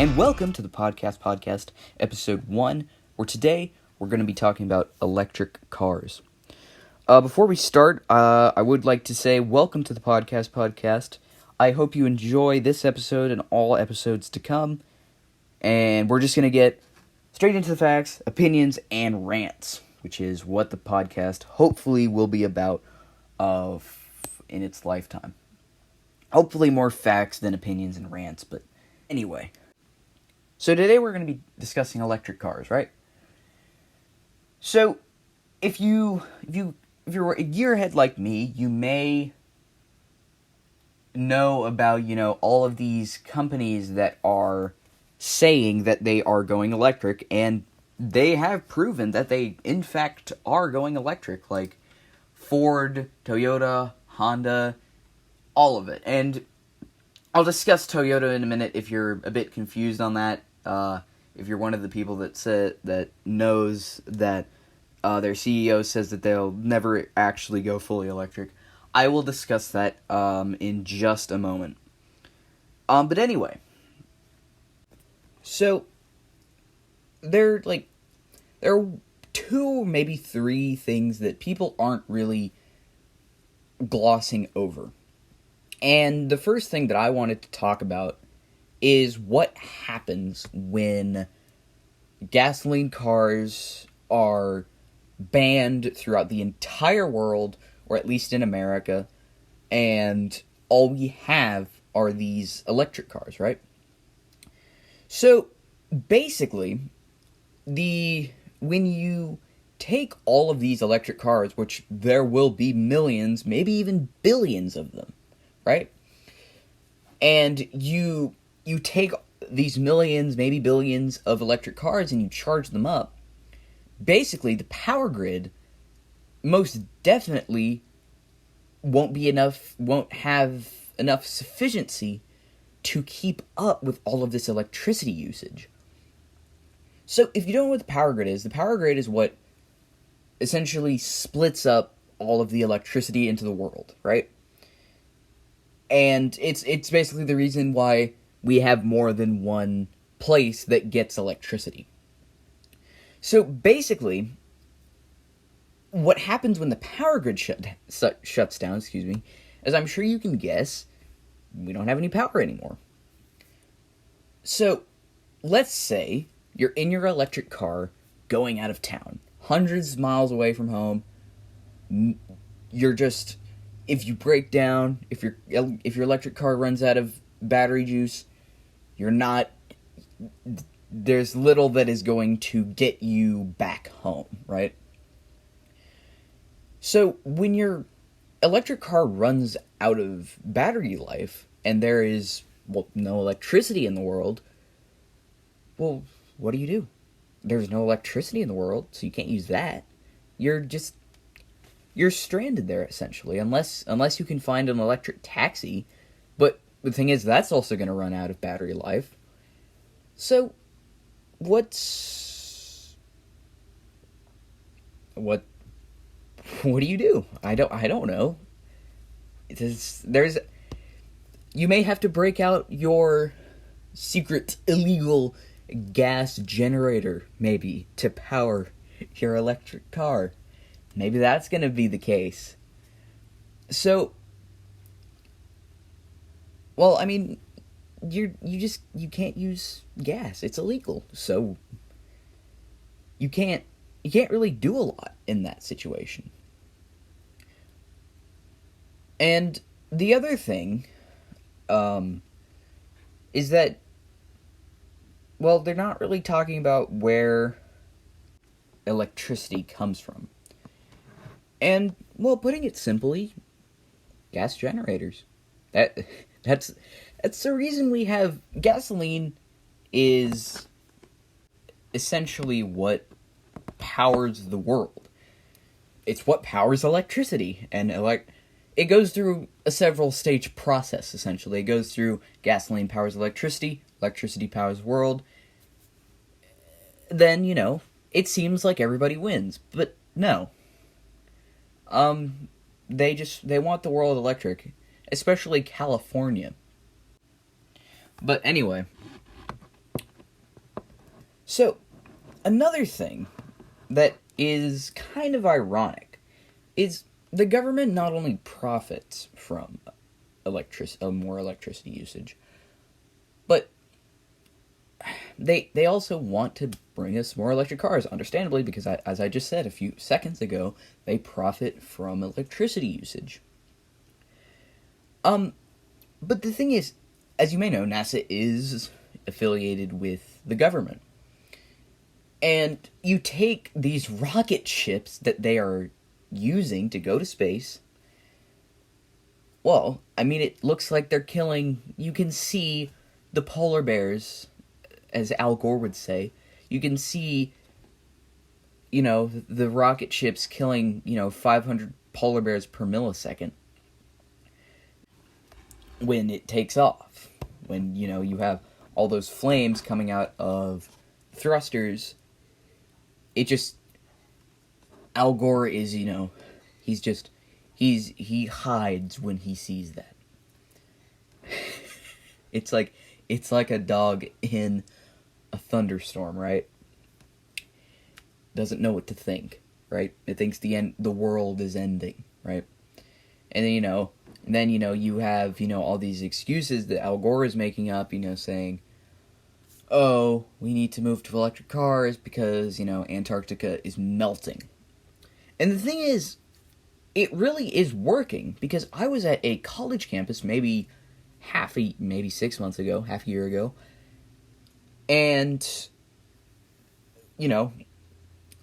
and welcome to the podcast, episode 1, where today we're going to be talking about electric cars. Before we start, I would like to say welcome to the podcast. I hope you enjoy this episode and all episodes to come, and we're just going to get straight into the facts, opinions, and rants, which is what the podcast hopefully will be about in its lifetime. Hopefully more facts than opinions and rants, but anyway. So today we're going to be discussing electric cars, right? So if you're a gearhead like me, you may know about, all of these companies that are saying that they are going electric, and they have proven that they in fact are going electric, like Ford, Toyota, Honda, all of it. And I'll discuss Toyota in a minute if you're a bit confused on that. If you're one of the people that knows that their CEO says that they'll never actually go fully electric, I will discuss that in just a moment. But anyway, so there are 2, maybe 3 things that people aren't really glossing over. And the first thing that I wanted to talk about is what happens when gasoline cars are banned throughout the entire world, or at least in America, and all we have are these electric cars, right? So, basically, when you take all of these electric cars, which there will be millions, maybe even billions of them, right? And you take these millions, maybe billions of electric cars and you charge them up. Basically, the power grid most definitely won't have enough sufficiency to keep up with all of this electricity usage. So, if you don't know what the power grid is what essentially splits up all of the electricity into the world, right? And it's basically the reason why we have more than one place that gets electricity. So basically, what happens when the power grid shuts down, as I'm sure you can guess, we don't have any power anymore. So, let's say you're in your electric car going out of town, hundreds of miles away from home. If you break down, if your electric car runs out of battery juice, there's little that is going to get you back home, right? So when your electric car runs out of battery life and there is, no electricity in the world, what do? There's no electricity in the world, so you can't use that. You're stranded there, essentially, unless you can find an electric taxi. But the thing is, that's also going to run out of battery life. So, what do you do? I don't know. You may have to break out your secret illegal gas generator, maybe, to power your electric car. Maybe that's going to be the case. So, you can't use gas. It's illegal. So, you can't really do a lot in that situation. And the other thing, is that, they're not really talking about where electricity comes from. And, putting it simply, gas generators. That's the reason we have gasoline is essentially what powers the world. It's what powers electricity. And it goes through a several stage process, essentially. It goes through gasoline powers electricity powers the world. Then, it seems like everybody wins. But no. They want the world electric, especially California. But anyway, So, another thing that is kind of ironic is the government not only profits from more electricity usage, but they also want to bring us more electric cars, understandably, because as I just said a few seconds ago, they profit from electricity usage. But the thing is, as you may know, NASA is affiliated with the government. And you take these rocket ships that they are using to go to space. Well, I mean, it looks like they're killing. You can see the polar bears, as Al Gore would say. You can see, the rocket ships killing, 500 polar bears per millisecond when it takes off. When, you have all those flames coming out of thrusters. It just, Al Gore is, he hides when he sees that. It's like a dog in a thunderstorm, right? Doesn't know what to think, right? It thinks the world is ending, right? And then, you have, all these excuses that Al Gore is making up, saying, oh, we need to move to electric cars because, Antarctica is melting. And the thing is, it really is working, because I was at a college campus maybe 6 months ago, half a year ago, and,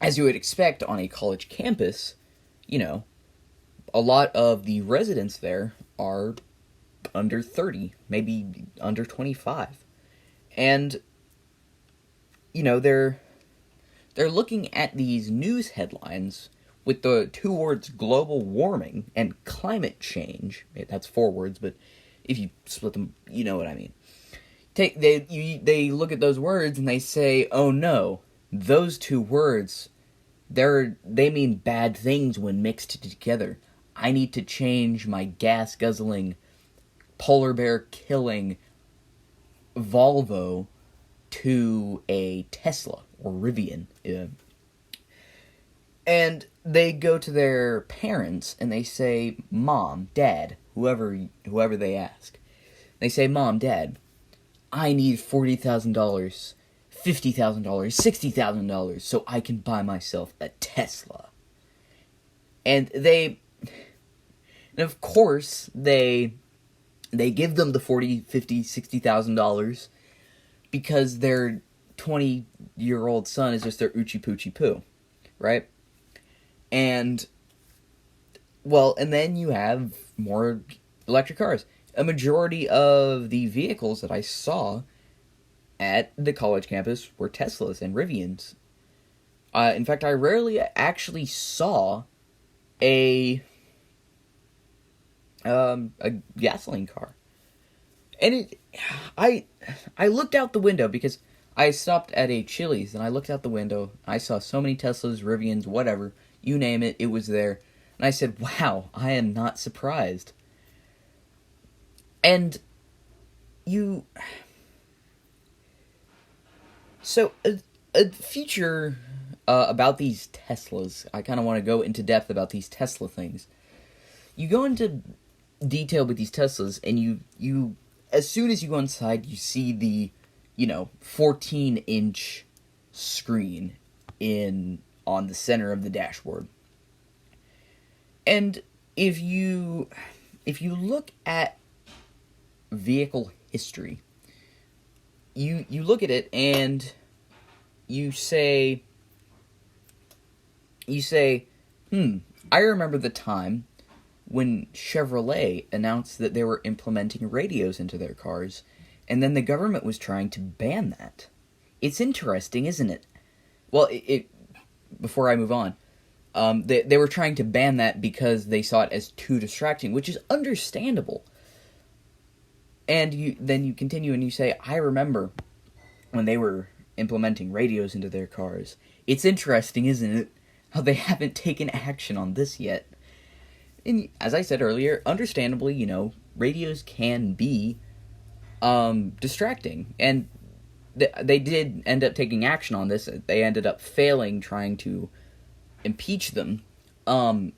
as you would expect on a college campus, a lot of the residents there are under 30, maybe under 25. And, they're looking at these news headlines with the two words global warming and climate change. That's 4 words, but if you split them, you know what I mean. They look at those words and they say, oh no, those 2 words, they mean bad things when mixed together. I need to change my gas-guzzling, polar bear-killing Volvo to a Tesla or Rivian. And they go to their parents and they say, Mom, Dad, whoever they ask. They say, Mom, Dad, I need $40,000, $50,000, $60,000 so I can buy myself a Tesla. And of course, they give them the $40,000, $50,000, $60,000 because their 20-year-old son is just their oochie poochie poo, right? And then you have more electric cars. A majority of the vehicles that I saw at the college campus were Teslas and Rivians. In fact, I rarely actually saw a gasoline car. And I looked out the window because I stopped at a Chili's and I looked out the window. I saw so many Teslas, Rivians, whatever, you name it, it was there. And I said, wow, I am not surprised. And so a feature about these Teslas, I kind of want to go into depth about these Tesla things. You go into detail with these Teslas, and you as soon as you go inside, you see the 14-inch screen on the center of the dashboard. And if you look at vehicle history, you look at it and you say, I remember the time when Chevrolet announced that they were implementing radios into their cars, and then the government was trying to ban that. It's interesting, isn't it? Well, before I move on, they were trying to ban that because they saw it as too distracting, which is understandable. And then you continue and you say, I remember when they were implementing radios into their cars. It's interesting, isn't it, how they haven't taken action on this yet. And as I said earlier, understandably, radios can be distracting. And they did end up taking action on this. They ended up failing trying to impeach them, and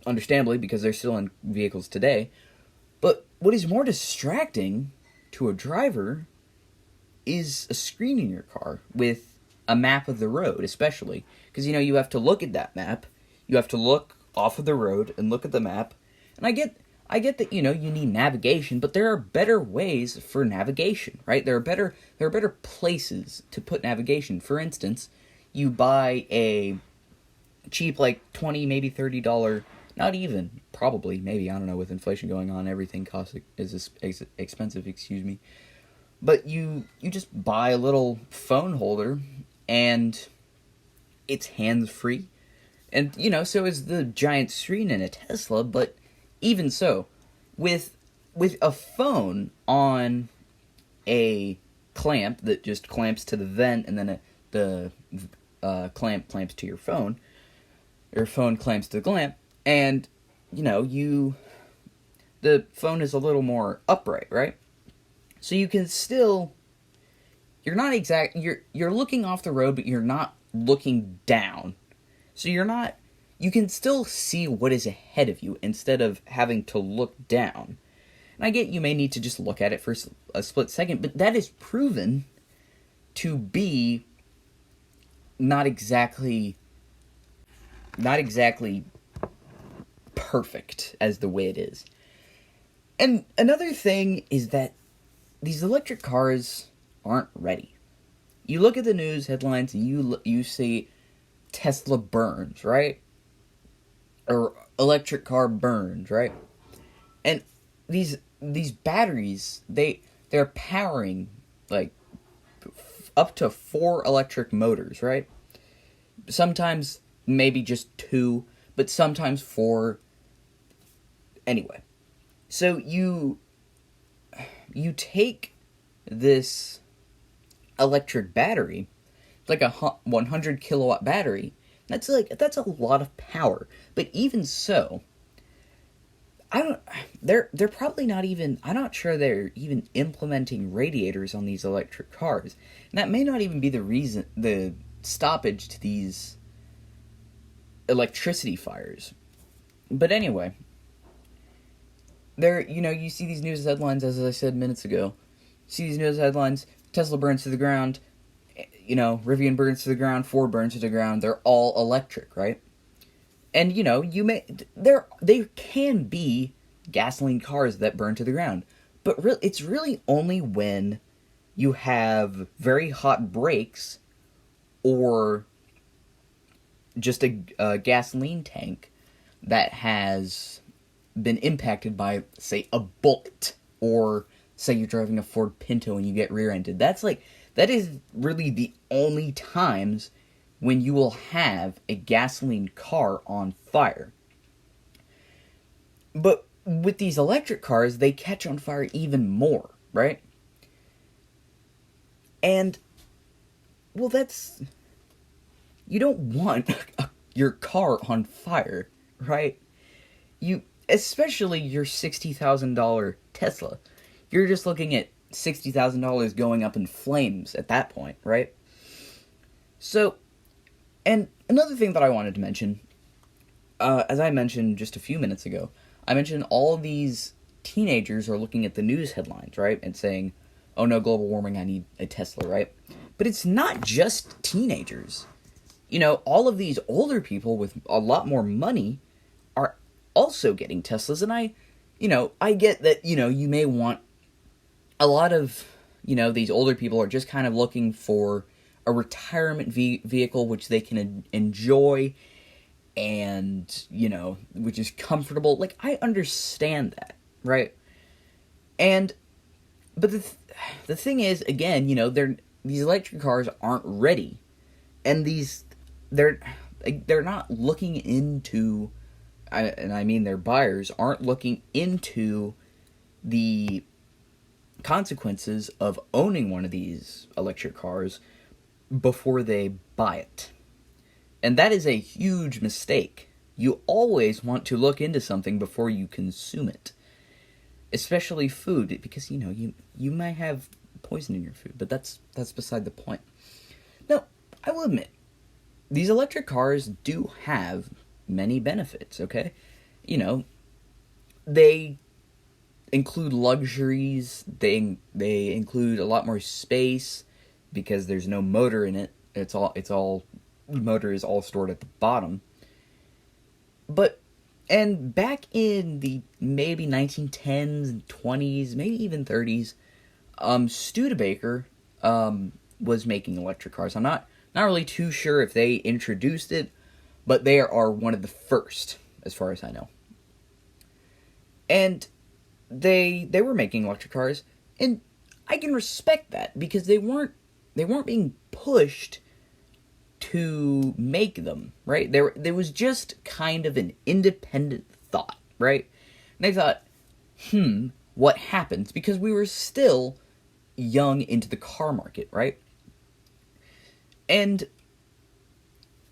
understandably, because they're still in vehicles today. But what is more distracting to a driver is a screen in your car with a map of the road, especially. Because, you have to look at that map. You have to look off of the road and look at the map. And I get that, you need navigation, but there are better ways for navigation, right? There are better places to put navigation. For instance, you buy a cheap, like $20, maybe $30, not even, probably, maybe, I don't know, with inflation going on, everything is expensive, excuse me. But you just buy a little phone holder, and it's hands-free. And, so is the giant screen in a Tesla, but even so, with a phone on a clamp that just clamps to the vent, and then the clamp clamps to your phone, or phone clamps to the clamp, and, the phone is a little more upright, right? So you can still, you're looking off the road, but you're not looking down. So you can still see what is ahead of you instead of having to look down. And I get you may need to just look at it for a split second, but that is proven to be not exactly perfect as the way it is. And another thing is that these electric cars aren't ready. You look at the news headlines and you see Tesla burns, right? Or electric car burns, right? And these batteries, they're powering like up to 4 electric motors, right? Sometimes maybe just 2, but sometimes 4. Anyway, so you take this electric battery, like a 100 kilowatt battery. That's a lot of power. But even so, they're probably not even, I'm not sure they're even implementing radiators on these electric cars. And that may not even be the stoppage to these electricity fires. But anyway, you see these news headlines, as I said minutes ago. You see these news headlines, Tesla burns to the ground, Rivian burns to the ground, Ford burns to the ground. They're all electric, right? And, there can be gasoline cars that burn to the ground. But it's really only when you have very hot brakes or just a gasoline tank that has been impacted by, say, a bullet, or say you're driving a Ford Pinto and you get rear-ended. That is really the only times when you will have a gasoline car on fire. But with these electric cars, they catch on fire even more, right? And, well, you don't want your car on fire, right? Especially your $60,000 Tesla. You're just looking at $60,000 going up in flames at that point, right? So, and another thing that I wanted to mention, as I mentioned just a few minutes ago, I mentioned all of these teenagers are looking at the news headlines, right? And saying, oh no, global warming, I need a Tesla, right? But it's not just teenagers. All of these older people with a lot more money are also getting Teslas. And I get that, you may want a lot of, these older people are just kind of looking for a retirement vehicle which they can enjoy and, which is comfortable. Like, I understand that, right? But the thing is, again, these electric cars aren't ready. And they're not looking into, and I mean their buyers aren't looking into the consequences of owning one of these electric cars before they buy it. And that is a huge mistake. You always want to look into something before you consume it. Especially food, because, you might have poison in your food, but that's beside the point. Now, I will admit, these electric cars do have many benefits, okay? You know, they include luxuries, they include a lot more space because there's no motor in it. It's all the motor is all stored at the bottom. But and back in the maybe 1910s and 20s, maybe even 30s, Studebaker was making electric cars. I'm not really too sure if they introduced it, but they are one of the first, as far as I know. And they were making electric cars, and I can respect that because they weren't being pushed to make them, right? There was just kind of an independent thought, right? And they thought, what happens? Because we were still young into the car market, right? And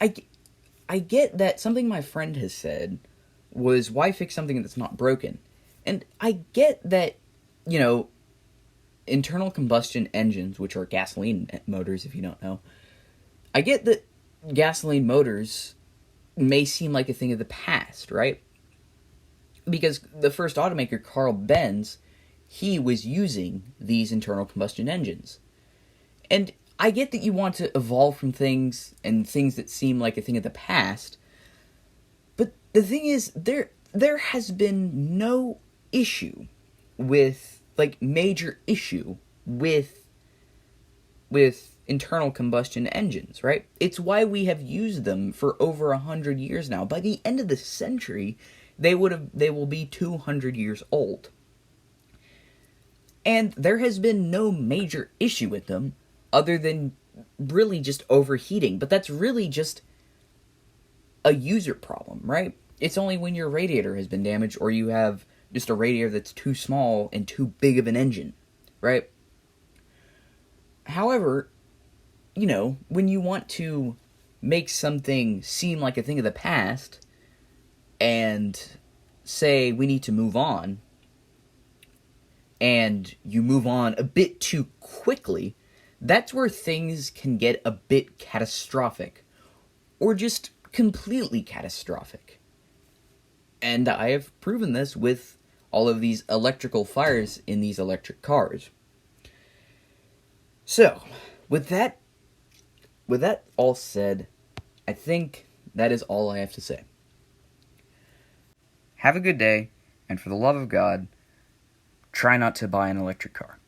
I get that something my friend has said was, why fix something that's not broken? And I get that, you know, internal combustion engines, which are gasoline motors, if you don't know, I get that gasoline motors may seem like a thing of the past, right? Because the first automaker, Carl Benz, he was using these internal combustion engines. And I get that you want to evolve from things and things that seem like a thing of the past, but the thing is, there has been no issue with, like, major issue with internal combustion engines, right? It's why we have used them for over 100 years now. By the end of the century, they will be 200 years old. And there has been no major issue with them other than really just overheating, but that's really just a user problem, right? It's only when your radiator has been damaged or you have just a radiator that's too small and too big of an engine, right? However, you know, when you want to make something seem like a thing of the past and say we need to move on, and you move on a bit too quickly, that's where things can get a bit catastrophic, or just completely catastrophic. And I have proven this with all of these electrical fires in these electric cars. So, with that all said, I think that is all I have to say. Have a good day, and for the love of God, try not to buy an electric car.